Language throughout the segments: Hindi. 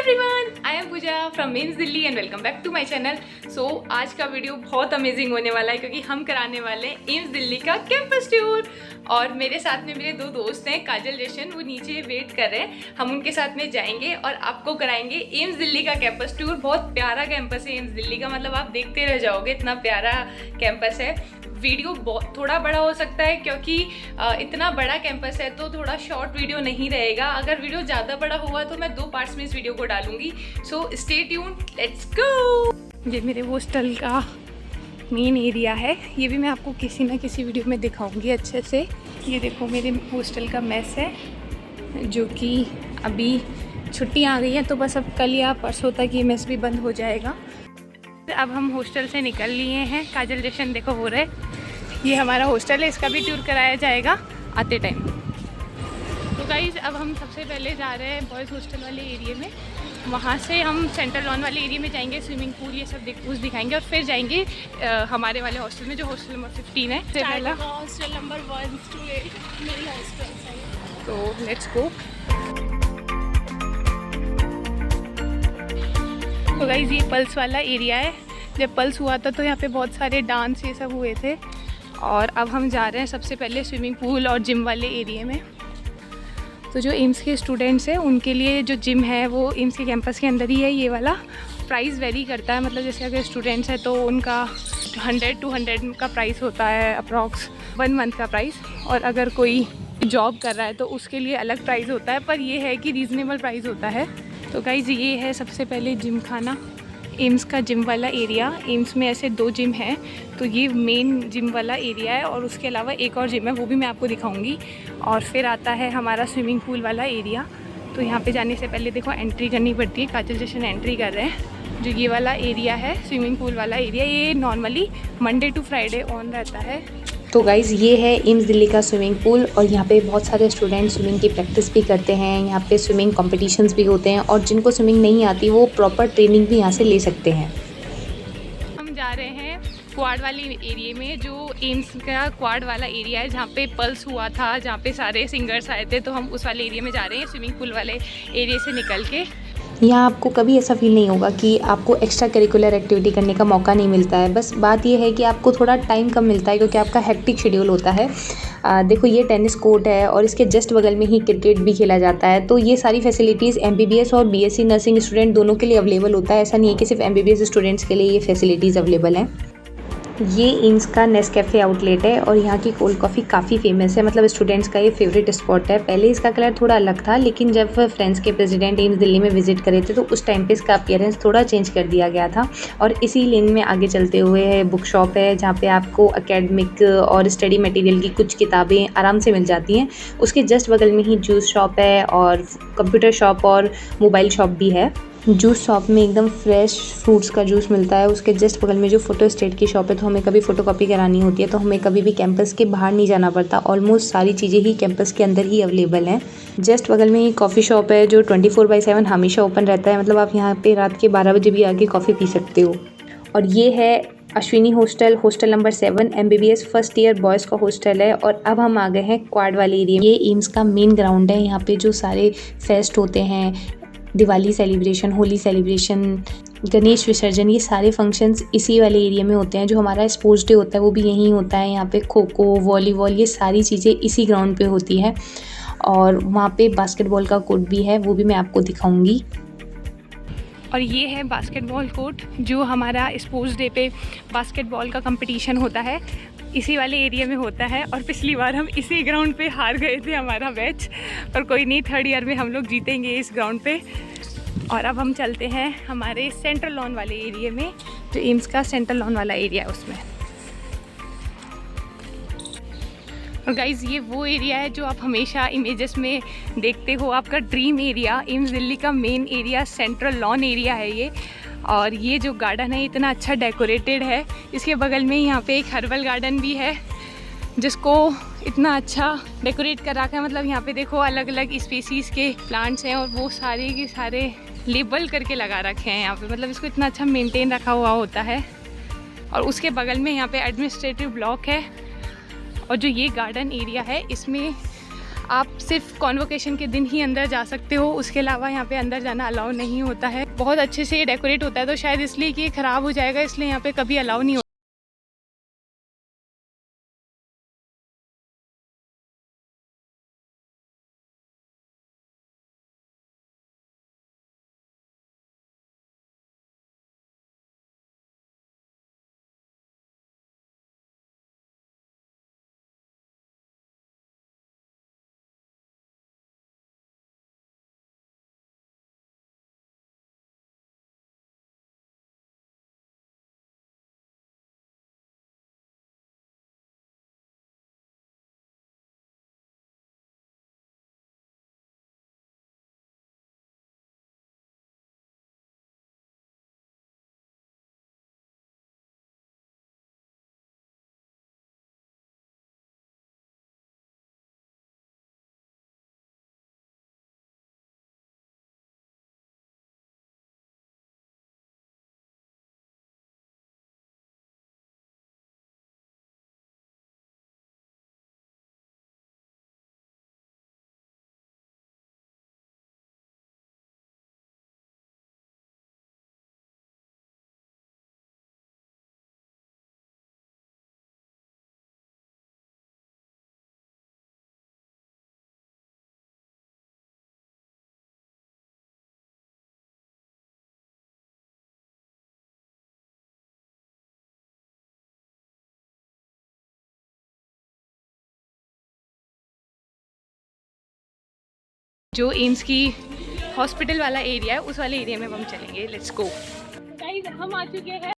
Everyone, I am Pooja from AIIMS Delhi and welcome back to my channel. So आज का वीडियो बहुत अमेजिंग होने वाला है क्योंकि हम कराने वाले हैं एम्स दिल्ली का कैंपस टूर। और मेरे साथ में मेरे दो दोस्त हैं, काजल जशन, वो नीचे वेट कर रहे हैं। हम उनके साथ में जाएंगे और आपको कराएंगे एम्स दिल्ली का कैंपस टूर। बहुत प्यारा कैंपस है एम्स दिल्ली का, मतलब आप देखते रह जाओगे, इतना प्यारा कैंपस है। वीडियो थोड़ा बड़ा हो सकता है क्योंकि इतना बड़ा कैंपस है तो थोड़ा शॉर्ट वीडियो नहीं रहेगा। अगर वीडियो ज़्यादा बड़ा हुआ तो मैं 2 पार्ट्स में इस वीडियो को डालूंगी। So stay tune, let's go. ये मेरे हॉस्टल का मेन एरिया है, ये भी मैं आपको किसी ना किसी वीडियो में दिखाऊंगी अच्छे से। ये देखो मेरे हॉस्टल का मेस है जो कि अभी छुट्टियाँ आ गई हैं तो बस अब कल या परसों तक ये मेस भी बंद हो जाएगा। अब हम हॉस्टल से निकल लिए हैं, काजल जशन देखो हो रहे। ये हमारा हॉस्टल है, इसका भी टूर कराया जाएगा आते टाइम। तो गाइज अब हम सबसे पहले जा रहे हैं बॉयज़ हॉस्टल वाले एरिया में। वहाँ से हम सेंट्रल लॉन वाले एरिया में जाएंगे, स्विमिंग पूल ये सब दिखाएंगे और फिर जाएंगे हमारे वाले हॉस्टल में जो हॉस्टल नंबर 15 है। पहला hostel number 1 to 8 male hostel है। तो लेट्स गो। तो गाइज ये पल्स वाला एरिया है। जब पल्स हुआ था तो यहाँ पे बहुत सारे डांस ये सब हुए थे। और अब हम जा रहे हैं सबसे पहले स्विमिंग पूल और जिम वाले एरिया में। तो जो एम्स के स्टूडेंट्स हैं उनके लिए जो जिम है वो एम्स के कैंपस के अंदर ही है। ये वाला प्राइस वेरी करता है, मतलब जैसे अगर स्टूडेंट्स है तो उनका 100-200 का प्राइस होता है, अप्रॉक्स 1 मंथ का प्राइस। और अगर कोई जॉब कर रहा है तो उसके लिए अलग प्राइस होता है, पर ये है कि रीज़नेबल प्राइस होता है। तो गाइज ये है सबसे पहले जिम खाना, एम्स का जिम वाला एरिया। एम्स में ऐसे 2 जिम हैं, तो ये मेन जिम वाला एरिया है और उसके अलावा एक और जिम है, वो भी मैं आपको दिखाऊंगी। और फिर आता है हमारा स्विमिंग पूल वाला एरिया। तो यहाँ पे जाने से पहले देखो एंट्री करनी पड़ती है, काजल जशन एंट्री कर रहे हैं। जो ये वाला एरिया है स्विमिंग पूल वाला एरिया, ये normally Monday to Friday on रहता है। तो गाइज़ ये है एम्स दिल्ली का स्विमिंग पूल और यहाँ पे बहुत सारे स्टूडेंट स्विमिंग की प्रैक्टिस भी करते हैं। यहाँ पे स्विमिंग कॉम्पिटिशन्स भी होते हैं और जिनको स्विमिंग नहीं आती वो प्रॉपर ट्रेनिंग भी यहाँ से ले सकते हैं। हम जा रहे हैं क्वाड वाले एरिया में, जो एम्स का क्वाड वाला एरिया है जहाँ पे पल्स हुआ था, जहाँ पे सारे सिंगर्स आए थे। तो हम उस वाले एरिया में जा रहे हैं, स्विमिंग पूल वाले एरिया से निकल के। यहाँ आपको कभी ऐसा फील नहीं होगा कि आपको एक्स्ट्रा करिकुलर एक्टिविटी करने का मौका नहीं मिलता है। बस बात ये है कि आपको थोड़ा टाइम कम मिलता है क्योंकि आपका हेक्टिक शेड्यूल होता है। देखो ये टेनिस कोर्ट है और इसके जस्ट बगल में ही क्रिकेट भी खेला जाता है। तो ये सारी फैसिलिटीज़ MBBS और BSc नर्सिंग स्टूडेंट दोनों के लिए अवेलेबल होता है। ऐसा नहीं है कि सिर्फ MBBS स्टूडेंट्स के लिए ये फैसिलिटीज़ अवेलेबल हैं। ये एम्स का नेस्कैफ़े आउटलेट है और यहाँ की कोल्ड कॉफ़ी काफ़ी फेमस है, मतलब स्टूडेंट्स का ये फेवरेट स्पॉट है। पहले इसका कलर थोड़ा अलग था, लेकिन जब फ्रेंड्स के प्रेसिडेंट एम्स दिल्ली में विजिट करे थे तो उस टाइम पे इसका अपीयरेंस थोड़ा चेंज कर दिया गया था। और इसी लेन में आगे चलते हुए है बुक शॉप है जहाँ पे आपको एकेडमिक और स्टडी मटेरियल की कुछ किताबें आराम से मिल जाती हैं। उसके जस्ट बगल में ही जूस शॉप है और कंप्यूटर शॉप और मोबाइल शॉप भी है। जूस शॉप में एकदम फ्रेश फ्रूट्स का जूस मिलता है। उसके जस्ट बगल में जो फ़ोटो स्टेट की शॉप है, तो हमें कभी फ़ोटोकॉपी करानी होती है तो हमें कभी भी कैंपस के बाहर नहीं जाना पड़ता। ऑलमोस्ट सारी चीज़ें ही कैंपस के अंदर ही अवेलेबल हैं। जस्ट बगल में ही कॉफ़ी शॉप है जो 24/7 हमेशा ओपन रहता है, मतलब आप यहाँ पे रात के 12 बजे भी आके कॉफ़ी पी सकते हो। और ये है Ashwini hostel, hostel number 7, MBBS first year boys का हॉस्टल है। और अब हम आ गए हैं क्वाड वाले एरिया। ये एम्स का मेन ग्राउंड है, यहाँ पे जो सारे फेस्ट होते हैं, दिवाली सेलिब्रेशन, होली सेलिब्रेशन, गणेश विसर्जन, ये सारे फंक्शंस इसी वाले एरिया में होते हैं। जो हमारा स्पोर्ट्स डे होता है वो भी यहीं होता है। यहाँ पे खो खो, वॉलीबॉल, ये सारी चीज़ें इसी ग्राउंड पे होती है। और वहाँ पे बास्केटबॉल का कोर्ट भी है, वो भी मैं आपको दिखाऊंगी। और ये है बास्केटबॉल कोर्ट, जो हमारा स्पोर्ट्स डे पे बास्केटबॉल का कंपटीशन होता है इसी वाले एरिया में होता है। और पिछली बार हम इसी ग्राउंड पे हार गए थे हमारा मैच, पर कोई नहीं, 3rd ईयर में हम लोग जीतेंगे इस ग्राउंड पे। और अब हम चलते हैं हमारे सेंट्रल लॉन वाले एरिया में, जो एम्स का सेंट्रल लॉन वाला एरिया है उसमें। और गाइज़ ये वो एरिया है जो आप हमेशा इमेजेस में देखते हो, आपका ड्रीम एरिया, एम्स दिल्ली का main area central lawn area है ये। और ये जो गार्डन है इतना अच्छा डेकोरेटेड है। इसके बगल में यहाँ पे एक हर्बल गार्डन भी है जिसको इतना अच्छा डेकोरेट कर रखा है। मतलब यहाँ पे देखो अलग अलग स्पीसीज़ के प्लांट्स हैं और वो सारे के सारे लेबल करके लगा रखे हैं यहाँ पे, मतलब इसको इतना अच्छा मेंटेन रखा हुआ होता है। और उसके बगल में यहाँ पे एडमिनिस्ट्रेटिव ब्लॉक है। और जो ये गार्डन एरिया है इसमें आप सिर्फ कॉन्वोकेशन के दिन ही अंदर जा सकते हो, उसके अलावा यहाँ पे अंदर जाना अलाउ नहीं होता है। बहुत अच्छे से ये डेकोरेट होता है, तो शायद इसलिए कि ये ख़राब हो जाएगा, इसलिए यहाँ पे कभी अलाउ नहीं होता। जो एम्स की हॉस्पिटल वाला एरिया है, उस वाले एरिया में हम चलेंगे। लेट्स गो गाइस, हम आ चुके हैं।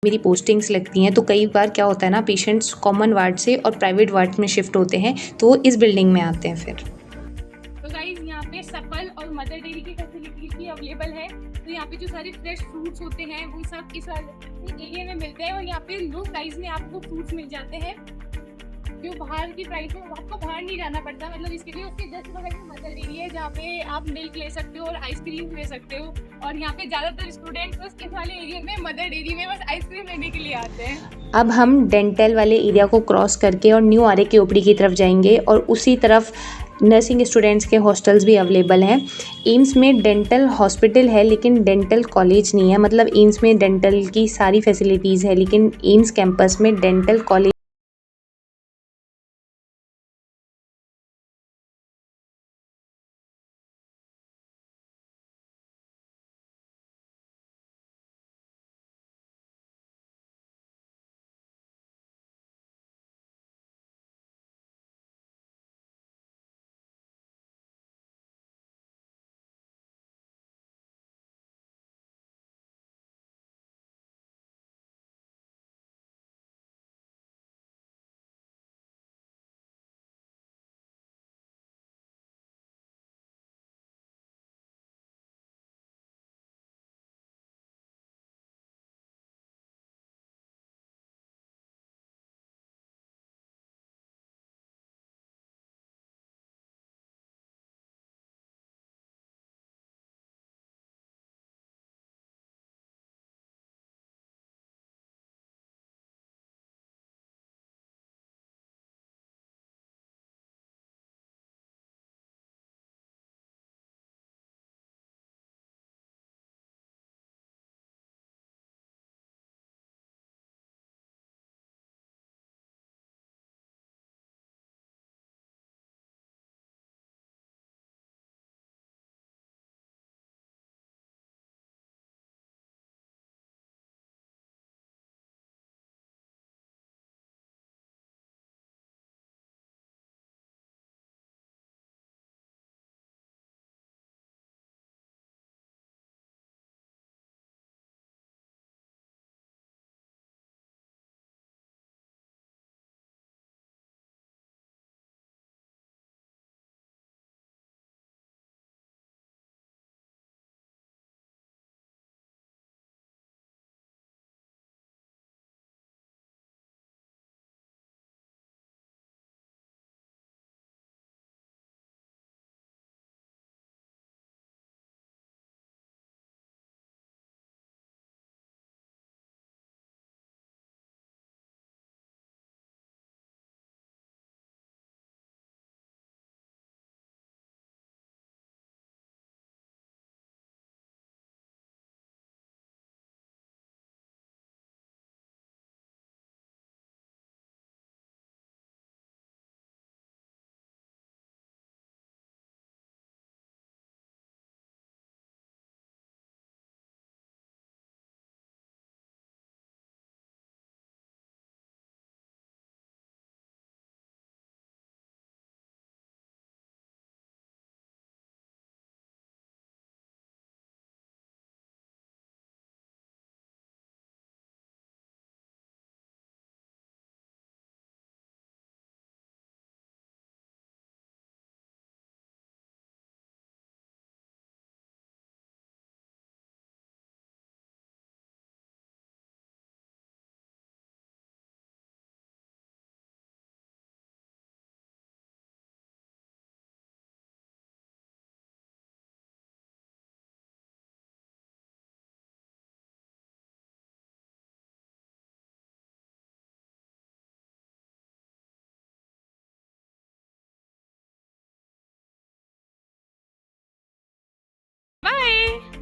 मेरी पोस्टिंग्स लगती हैं, तो कई बार क्या होता है ना, पेशेंट्स कॉमन वार्ड से और प्राइवेट वार्ड में शिफ्ट होते हैं, तो वो इस बिल्डिंग में आते हैं फिर। तो गाइस, यहाँ पे सफल और मदर डेयरी की फैसिलिटीज भी अवेलेबल है। तो यहाँ पे जो सारे फ्रेश फ्रूट्स होते हैं वो सब इस वाले एरिया में मिलते हैं, और यहाँ पे लो प्राइस में आपको फ्रूट्स मिल जाते हैं। जो बाहर की प्राइस में आपको बाहर नहीं जाना पड़ता, मतलब इसके लिए उसके जस्ट बगल में मदर डेयरी है, जहाँ पे आप मिल्क ले सकते हो और आइसक्रीम ले सकते हो। और यहाँ पे ज़्यादातर स्टूडेंट्स बस इस वाले एरिया में मदर डेयरी में बस आइसक्रीम लेने के लिए आते हैं। अब हम डेंटल वाले एरिया को क्रॉस करके और न्यू आर के ओपीडी की तरफ जाएंगे, और उसी तरफ नर्सिंग स्टूडेंट्स के हॉस्टल्स भी अवेलेबल हैं। एम्स में डेंटल हॉस्पिटल है लेकिन डेंटल कॉलेज नहीं है, मतलब एम्स में डेंटल की सारी फैसिलिटीज़ है लेकिन एम्स कैंपस में डेंटल कॉलेज